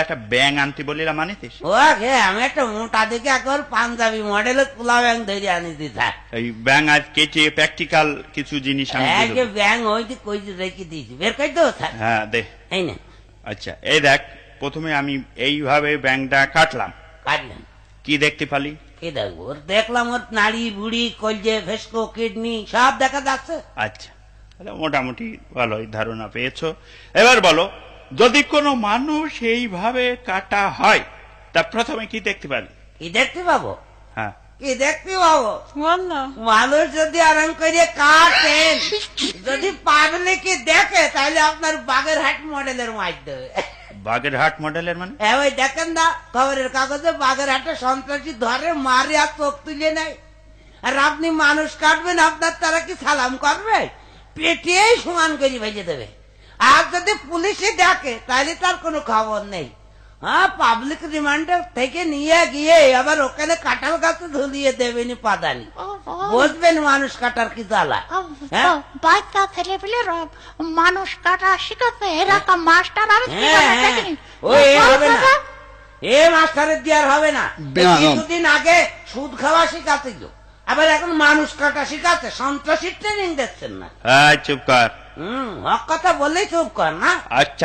একটা ব্যাং আনতে বলিলাম আনিতিস? ও গে আমি একটা মোটা দিকে একবার পাঞ্জাবি মডেলের পোলা ব্যাং ধরে আনি দিতা। এই ব্যাং আজ কেটে প্র্যাকটিক্যাল কিছু জিনিস আমি দিয়ে দেবো। ব্যাং হইতে কই রেখে দিয়েছি, বের করে দেবো স্যার। হ্যাঁ দে। এই না আচ্ছা এই দেখ, প্রথমে আমি এইভাবে ব্যাংটা কাটলাম, কাটলেন, কি দেখতে পালি? কি দেখবো? ওর দেখলাম ওর নাড়ি বুড়ি কলজে ভেস্কো কিডনি সব দেখা যাচ্ছে। আচ্ছা, তাহলে মোটামুটি ভালোই ধারণা পেয়েছো। এবার বলো, যদি কোনো মানুষ এইভাবে কাটা হয় তা প্রথমে কি দেখতে পারি? কি দেখতে পাবো? হ্যাঁ, কি দেখতে পাবো? والله মানুষ যদি আরাম করে কাটেন, যদি পাবলিকে দেখে তাহলে আপনার বাগেরহাট মডেলের মার দেবে। বাগেরহাট মডেলের মানে? হ্যাঁ ওই দেখেন না খবরের কাগজে বাগেরহাটে সন্ত্রাসী ধরে মারে আর চোখ তুলে নেয়, আর আপনি মানুষ কাটবেন, আপনার তারা কি সালাম করবে? পেটিয়েই সমান করে ভেজে দেবে। আর যদি পুলিশে ডাকে তাহলে তার কোনো খবর নেই। হ্যাঁ, পাবলিক রিমান্ডার থেকে নিয়ে গিয়ে আবার ওখানে কাঁঠাল গাছে ঝুলিয়ে দেবেনি পাদানি। বুঝবেন মানুষ কাটার কি জ্বালা। হ্যাঁ বাচ্চা ছেলে পেলে মানুষ কাটা শিখাচ্ছে, এরকম মাস্টার আমি দেখিনি। ওই হবে না, এ মাস্টারের দিয়ে আর হবে না। কিছুদিন আগে সুদ খাওয়া শিখাচ্ছিল, আবার এখন মানুষ কাটা শিখাচ্ছে। সন্ত্রাসী ট্রেনিং দিচ্ছেন না। হ্যাঁ চুপ কর। হক কথা বললেই চুপ কর না। আচ্ছা